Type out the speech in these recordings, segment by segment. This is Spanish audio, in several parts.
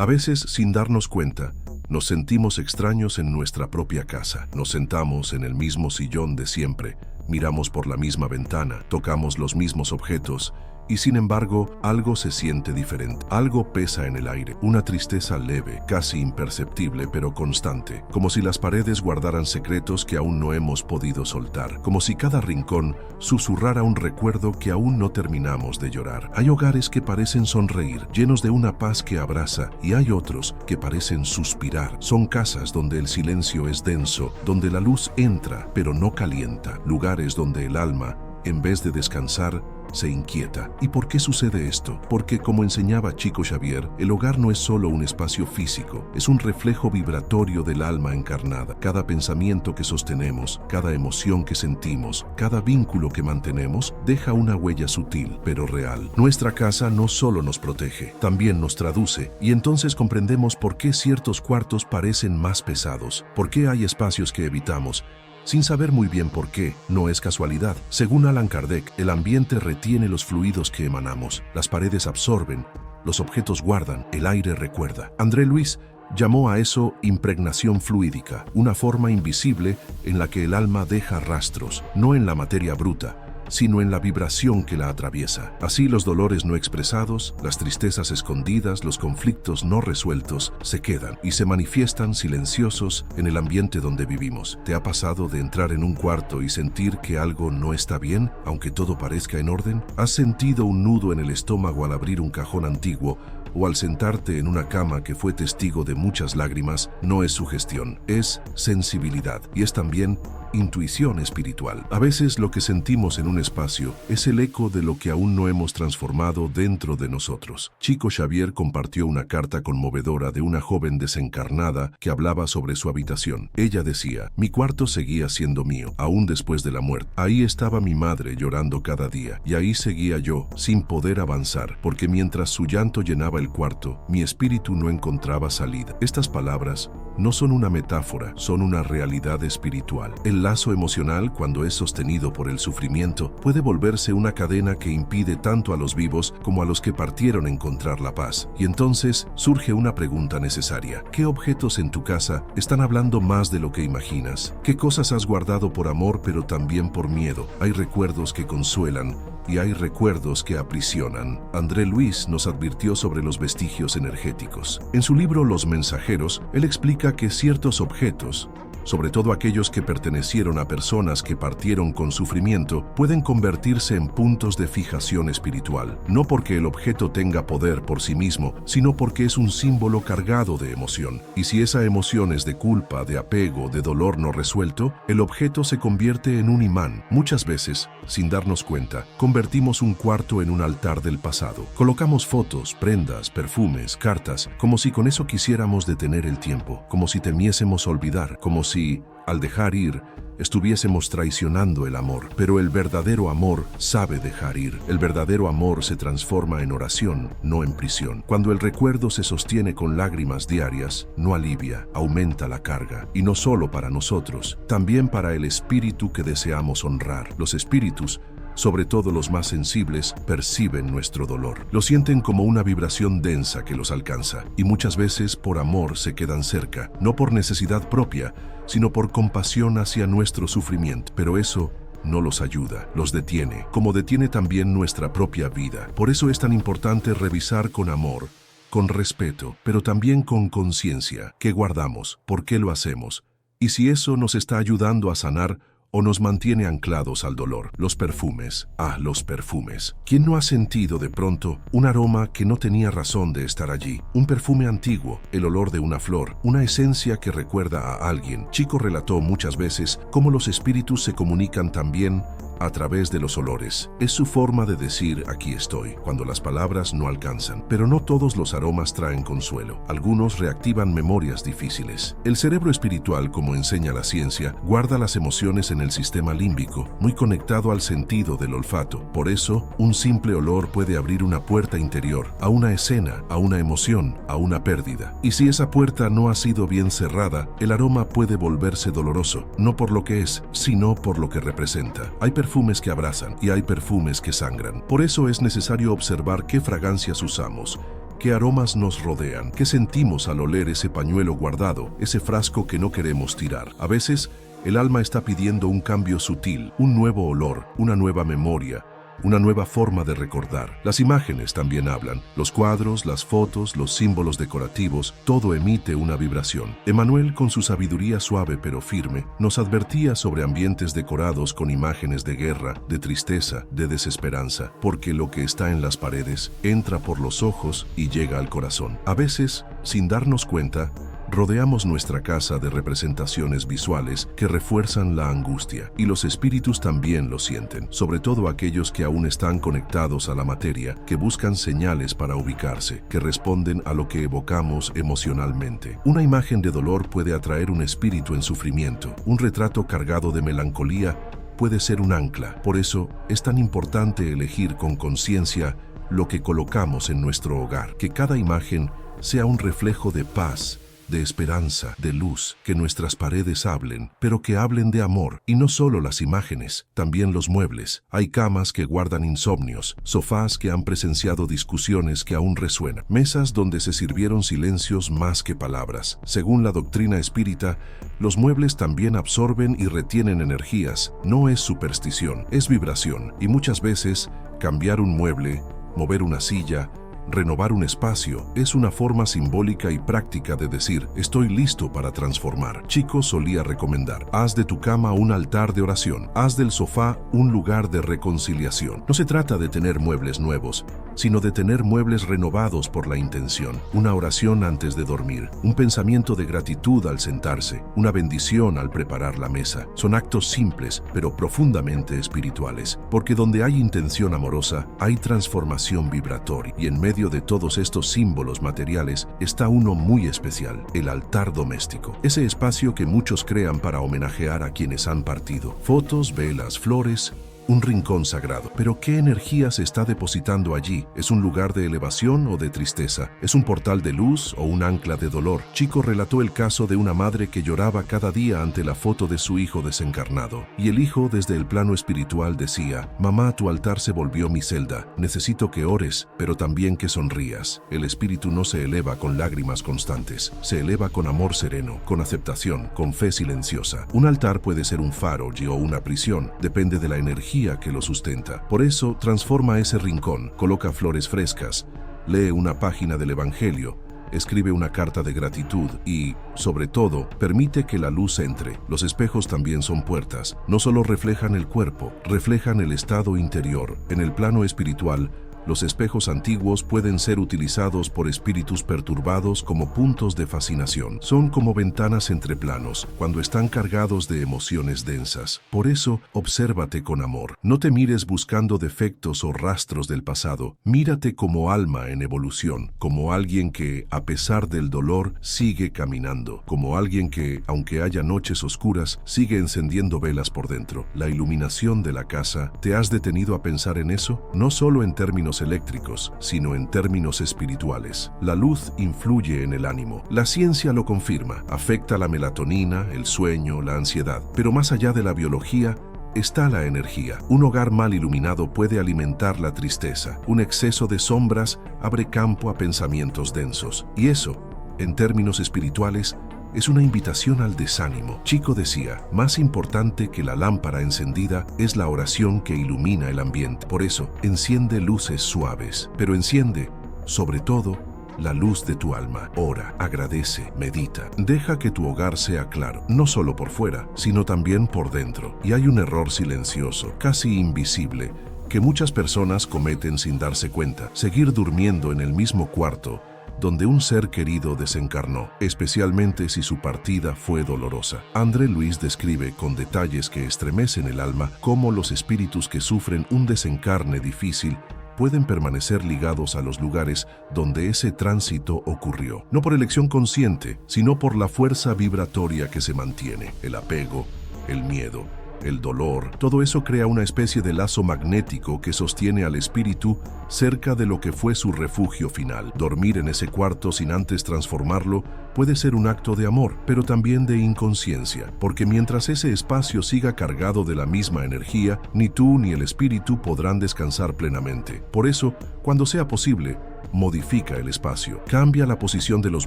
A veces, sin darnos cuenta, nos sentimos extraños en nuestra propia casa. Nos sentamos en el mismo sillón de siempre, miramos por la misma ventana, tocamos los mismos objetos, y sin embargo, algo se siente diferente. Algo pesa en el aire, una tristeza leve, casi imperceptible, pero constante, como si las paredes guardaran secretos que aún no hemos podido soltar, como si cada rincón susurrara un recuerdo que aún no terminamos de llorar. Hay hogares que parecen sonreír, llenos de una paz que abraza, y hay otros que parecen suspirar. Son casas donde el silencio es denso, donde la luz entra, pero no calienta, lugares donde el alma, en vez de descansar, se inquieta. ¿Y por qué sucede esto? Porque, como enseñaba Chico Xavier, el hogar no es solo un espacio físico, es un reflejo vibratorio del alma encarnada. Cada pensamiento que sostenemos, cada emoción que sentimos, cada vínculo que mantenemos, deja una huella sutil, pero real. Nuestra casa no solo nos protege, también nos traduce, y entonces comprendemos por qué ciertos cuartos parecen más pesados, por qué hay espacios que evitamos, sin saber muy bien por qué. No es casualidad. Según Allan Kardec, el ambiente retiene los fluidos que emanamos, las paredes absorben, los objetos guardan, el aire recuerda. André Luis llamó a eso impregnación fluídica, una forma invisible en la que el alma deja rastros, no en la materia bruta, sino en la vibración que la atraviesa. Así, los dolores no expresados, las tristezas escondidas, los conflictos no resueltos, se quedan y se manifiestan silenciosos en el ambiente donde vivimos. ¿Te ha pasado de entrar en un cuarto y sentir que algo no está bien, aunque todo parezca en orden? ¿Has sentido un nudo en el estómago al abrir un cajón antiguo, o al sentarte en una cama que fue testigo de muchas lágrimas? No es sugestión, es sensibilidad, y es también intuición espiritual. A veces lo que sentimos en un espacio es el eco de lo que aún no hemos transformado dentro de nosotros. Chico Xavier compartió una carta conmovedora de una joven desencarnada que hablaba sobre su habitación. Ella decía: mi cuarto seguía siendo mío, aún después de la muerte. Ahí estaba mi madre llorando cada día, y ahí seguía yo, sin poder avanzar, porque mientras su llanto llenaba el cuarto, mi espíritu no encontraba salida. Estas palabras no son una metáfora, son una realidad espiritual. El lazo emocional, cuando es sostenido por el sufrimiento, puede volverse una cadena que impide tanto a los vivos como a los que partieron encontrar la paz. Y entonces surge una pregunta necesaria: ¿qué objetos en tu casa están hablando más de lo que imaginas? ¿Qué cosas has guardado por amor pero también por miedo? Hay recuerdos que consuelan y hay recuerdos que aprisionan. André Luis nos advirtió sobre los vestigios energéticos. En su libro Los Mensajeros, él explica que ciertos objetos, sobre todo aquellos que pertenecieron a personas que partieron con sufrimiento, pueden convertirse en puntos de fijación espiritual, no porque el objeto tenga poder por sí mismo, sino porque es un símbolo cargado de emoción. Y si esa emoción es de culpa, de apego, de dolor no resuelto, el objeto se convierte en un imán. Muchas veces, sin darnos cuenta, convertimos un cuarto en un altar del pasado. Colocamos fotos, prendas, perfumes, cartas, como si con eso quisiéramos detener el tiempo, como si temiésemos olvidar, como si, al dejar ir, estuviésemos traicionando el amor. Pero el verdadero amor sabe dejar ir. El verdadero amor se transforma en oración, no en prisión. Cuando el recuerdo se sostiene con lágrimas diarias, no alivia, aumenta la carga. Y no solo para nosotros, también para el espíritu que deseamos honrar. Los espíritus, sobre todo los más sensibles, perciben nuestro dolor. Lo sienten como una vibración densa que los alcanza, y muchas veces por amor se quedan cerca, no por necesidad propia, sino por compasión hacia nuestro sufrimiento. Pero eso no los ayuda, los detiene, como detiene también nuestra propia vida. Por eso es tan importante revisar con amor, con respeto, pero también con conciencia, qué guardamos, por qué lo hacemos, y si eso nos está ayudando a sanar o nos mantiene anclados al dolor. Los perfumes. Los perfumes. ¿Quién no ha sentido de pronto un aroma que no tenía razón de estar allí? Un perfume antiguo, el olor de una flor, una esencia que recuerda a alguien. Chico relató muchas veces cómo los espíritus se comunican también a través de los olores. Es su forma de decir aquí estoy, cuando las palabras no alcanzan. Pero no todos los aromas traen consuelo. Algunos reactivan memorias difíciles. El cerebro espiritual, como enseña la ciencia, guarda las emociones en el sistema límbico, muy conectado al sentido del olfato. Por eso, un simple olor puede abrir una puerta interior, a una escena, a una emoción, a una pérdida. Y si esa puerta no ha sido bien cerrada, el aroma puede volverse doloroso, no por lo que es, sino por lo que representa. Hay perfumes que abrazan y hay perfumes que sangran. Por eso es necesario observar qué fragancias usamos, ¿Qué aromas nos rodean? ¿Qué sentimos al oler ese pañuelo guardado, ese frasco que no queremos tirar? A veces, el alma está pidiendo un cambio sutil, un nuevo olor, una nueva memoria, una nueva forma de recordar. Las imágenes también hablan. Los cuadros, las fotos, los símbolos decorativos, todo emite una vibración. Emmanuel, con su sabiduría suave pero firme, nos advertía sobre ambientes decorados con imágenes de guerra, de tristeza, de desesperanza, porque lo que está en las paredes entra por los ojos y llega al corazón. A veces, sin darnos cuenta, rodeamos nuestra casa de representaciones visuales que refuerzan la angustia, y los espíritus también lo sienten, sobre todo aquellos que aún están conectados a la materia, que buscan señales para ubicarse, que responden a lo que evocamos emocionalmente. Una imagen de dolor puede atraer un espíritu en sufrimiento, un retrato cargado de melancolía puede ser un ancla. Por eso es tan importante elegir con conciencia lo que colocamos en nuestro hogar, que cada imagen sea un reflejo de paz, de esperanza, de luz, que nuestras paredes hablen, pero que hablen de amor. Y no solo las imágenes, también los muebles. Hay camas que guardan insomnios, sofás que han presenciado discusiones que aún resuenan, mesas donde se sirvieron silencios más que palabras. Según la doctrina espírita, los muebles también absorben y retienen energías. No es superstición, es vibración. Y muchas veces, cambiar un mueble, mover una silla, renovar un espacio es una forma simbólica y práctica de decir, estoy listo para transformar. Chico solía recomendar, haz de tu cama un altar de oración, haz del sofá un lugar de reconciliación. No se trata de tener muebles nuevos, sino de tener muebles renovados por la intención. Una oración antes de dormir, un pensamiento de gratitud al sentarse, una bendición al preparar la mesa. Son actos simples, pero profundamente espirituales, porque donde hay intención amorosa, hay transformación vibratoria. Y en medio de todos estos símbolos materiales está uno muy especial, el altar doméstico. Ese espacio que muchos crean para homenajear a quienes han partido. Fotos, velas, flores, un rincón sagrado. Pero ¿qué energía se está depositando allí? ¿Es un lugar de elevación o de tristeza? ¿Es un portal de luz o un ancla de dolor? Chico relató el caso de una madre que lloraba cada día ante la foto de su hijo desencarnado. Y el hijo, desde el plano espiritual, decía, mamá, tu altar se volvió mi celda. Necesito que ores, pero también que sonrías. El espíritu no se eleva con lágrimas constantes. Se eleva con amor sereno, con aceptación, con fe silenciosa. Un altar puede ser un faro o una prisión. Depende de la energía que lo sustenta. Por eso, transforma ese rincón, coloca flores frescas, lee una página del Evangelio, escribe una carta de gratitud y, sobre todo, permite que la luz entre. Los espejos también son puertas. No solo reflejan el cuerpo, reflejan el estado interior. En el plano espiritual, los espejos antiguos pueden ser utilizados por espíritus perturbados como puntos de fascinación. Son como ventanas entre planos, cuando están cargados de emociones densas. Por eso, obsérvate con amor. No te mires buscando defectos o rastros del pasado. Mírate como alma en evolución, como alguien que, a pesar del dolor, sigue caminando, como alguien que, aunque haya noches oscuras, sigue encendiendo velas por dentro. La iluminación de la casa, ¿te has detenido a pensar en eso? No solo en términos eléctricos, sino en términos espirituales. La luz influye en el ánimo. La ciencia lo confirma. Afecta la melatonina, el sueño, la ansiedad. Pero más allá de la biología, está la energía. Un hogar mal iluminado puede alimentar la tristeza. Un exceso de sombras abre campo a pensamientos densos. Y eso, en términos espirituales, es una invitación al desánimo. Chico decía, más importante que la lámpara encendida es la oración que ilumina el ambiente. Por eso, enciende luces suaves, pero enciende, sobre todo, la luz de tu alma. Ora, agradece, medita. Deja que tu hogar sea claro, no solo por fuera, sino también por dentro. Y hay un error silencioso, casi invisible, que muchas personas cometen sin darse cuenta. Seguir durmiendo en el mismo cuarto donde un ser querido desencarnó, especialmente si su partida fue dolorosa. André Luis describe con detalles que estremecen el alma cómo los espíritus que sufren un desencarne difícil pueden permanecer ligados a los lugares donde ese tránsito ocurrió, no por elección consciente, sino por la fuerza vibratoria que se mantiene, el apego, el miedo, el dolor. Todo eso crea una especie de lazo magnético que sostiene al espíritu cerca de lo que fue su refugio final. Dormir en ese cuarto sin antes transformarlo puede ser un acto de amor, pero también de inconsciencia, porque mientras ese espacio siga cargado de la misma energía, ni tú ni el espíritu podrán descansar plenamente. Por eso, cuando sea posible, Modifica el espacio, cambia la posición de los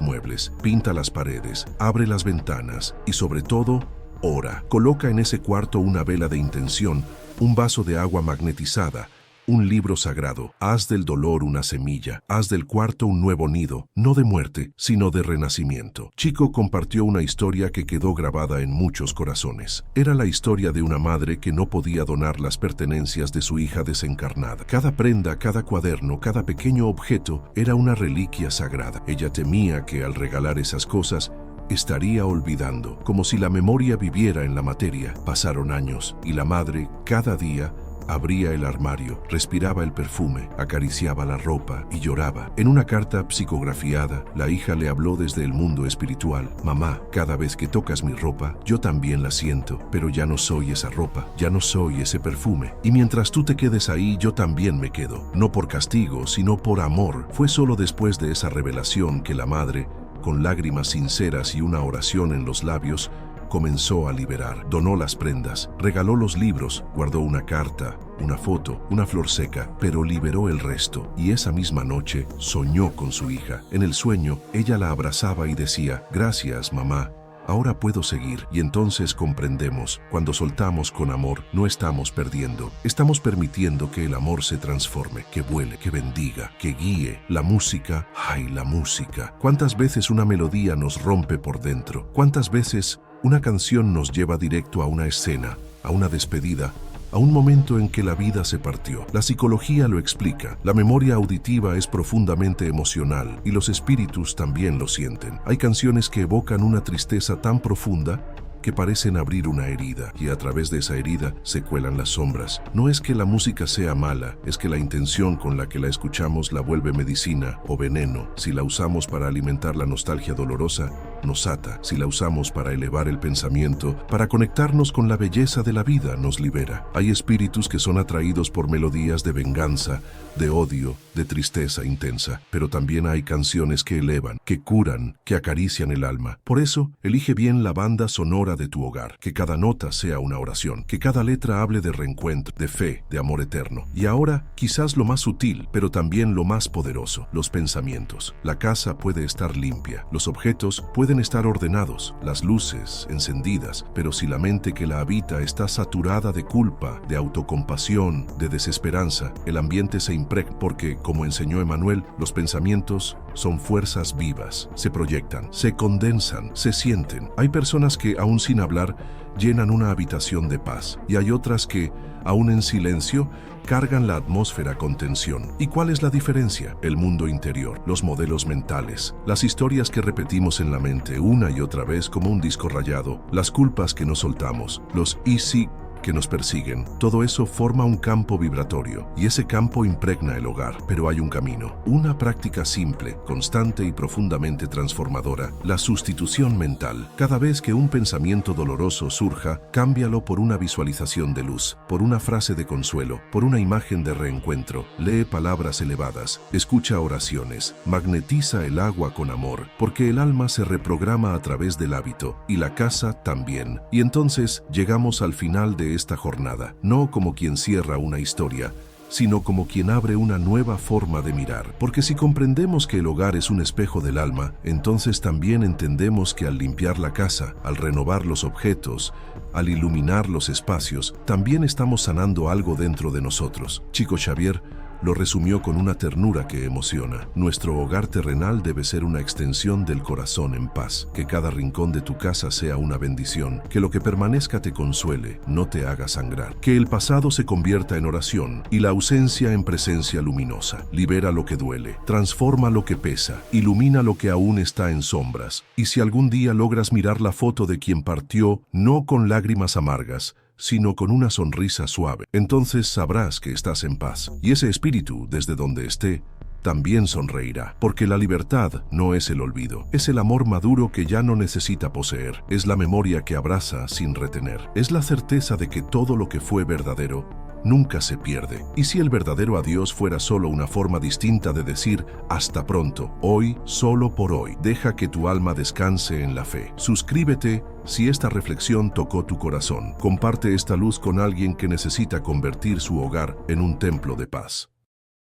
muebles, pinta las paredes, abre las ventanas y sobre todo, ora. Coloca en ese cuarto una vela de intención, un vaso de agua magnetizada, un libro sagrado. Haz del dolor una semilla, haz del cuarto un nuevo nido, no de muerte, sino de renacimiento. Chico compartió una historia que quedó grabada en muchos corazones. Era la historia de una madre que no podía donar las pertenencias de su hija desencarnada. Cada prenda, cada cuaderno, cada pequeño objeto era una reliquia sagrada. Ella temía que al regalar esas cosas, estaría olvidando, como si la memoria viviera en la materia. Pasaron años y la madre, cada día, abría el armario, respiraba el perfume, acariciaba la ropa y lloraba. En una carta psicografiada, la hija le habló desde el mundo espiritual. Mamá, cada vez que tocas mi ropa, yo también la siento, pero ya no soy esa ropa, ya no soy ese perfume. Y mientras tú te quedes ahí, yo también me quedo. No por castigo, sino por amor. Fue solo después de esa revelación que la madre, con lágrimas sinceras y una oración en los labios, comenzó a liberar. Donó las prendas, regaló los libros, guardó una carta, una foto, una flor seca, pero liberó el resto. Y esa misma noche soñó con su hija. En el sueño, ella la abrazaba y decía: «Gracias, mamá. Ahora puedo seguir». Y entonces comprendemos, cuando soltamos con amor, no estamos perdiendo. Estamos permitiendo que el amor se transforme, que vuele, que bendiga, que guíe. La música, ¡ay, la música! ¿Cuántas veces una melodía nos rompe por dentro? ¿Cuántas veces una canción nos lleva directo a una escena, a una despedida, a un momento en que la vida se partió? La psicología lo explica. La memoria auditiva es profundamente emocional y los espíritus también lo sienten. Hay canciones que evocan una tristeza tan profunda que parecen abrir una herida, y a través de esa herida se cuelan las sombras. No es que la música sea mala, es que la intención con la que la escuchamos la vuelve medicina o veneno. Si la usamos para alimentar la nostalgia dolorosa, nos ata. Si la usamos para elevar el pensamiento, para conectarnos con la belleza de la vida, nos libera. Hay espíritus que son atraídos por melodías de venganza, de odio, de tristeza intensa, pero también hay canciones que elevan, que curan, que acarician el alma. Por eso, elige bien la banda sonora de tu hogar, que cada nota sea una oración, que cada letra hable de reencuentro, de fe, de amor eterno. Y ahora, quizás lo más sutil, pero también lo más poderoso, los pensamientos. La casa puede estar limpia, los objetos pueden estar ordenados, las luces encendidas, pero si la mente que la habita está saturada de culpa, de autocompasión, de desesperanza, el ambiente se impregna, porque, como enseñó Emmanuel, los pensamientos son fuerzas vivas, se proyectan, se condensan, se sienten. Hay personas que, aún sin hablar, llenan una habitación de paz, y hay otras que, aún en silencio, cargan la atmósfera con tensión. ¿Y cuál es la diferencia? El mundo interior, los modelos mentales, las historias que repetimos en la mente una y otra vez como un disco rayado, las culpas que no soltamos, los y si que nos persiguen. Todo eso forma un campo vibratorio, y ese campo impregna el hogar. Pero hay un camino, una práctica simple, constante y profundamente transformadora: la sustitución mental. Cada vez que un pensamiento doloroso surja, cámbialo por una visualización de luz, por una frase de consuelo, por una imagen de reencuentro. Lee palabras elevadas, escucha oraciones, magnetiza el agua con amor, porque el alma se reprograma a través del hábito, y la casa también. Y entonces llegamos al final de esta jornada, no como quien cierra una historia, sino como quien abre una nueva forma de mirar. Porque si comprendemos que el hogar es un espejo del alma, entonces también entendemos que al limpiar la casa, al renovar los objetos, al iluminar los espacios, también estamos sanando algo dentro de nosotros. Chico Xavier lo resumió con una ternura que emociona. Nuestro hogar terrenal debe ser una extensión del corazón en paz. Que cada rincón de tu casa sea una bendición. Que lo que permanezca te consuele, no te haga sangrar. Que el pasado se convierta en oración y la ausencia en presencia luminosa. Libera lo que duele, transforma lo que pesa, ilumina lo que aún está en sombras. Y si algún día logras mirar la foto de quien partió, no con lágrimas amargas, sino con una sonrisa suave, entonces sabrás que estás en paz. Y ese espíritu, desde donde esté, también sonreirá, porque la libertad no es el olvido, es el amor maduro que ya no necesita poseer, es la memoria que abraza sin retener, es la certeza de que todo lo que fue verdadero nunca se pierde. Y si el verdadero adiós fuera solo una forma distinta de decir hasta pronto, hoy, solo por hoy, deja que tu alma descanse en la fe. Suscríbete si esta reflexión tocó tu corazón. Comparte esta luz con alguien que necesita convertir su hogar en un templo de paz.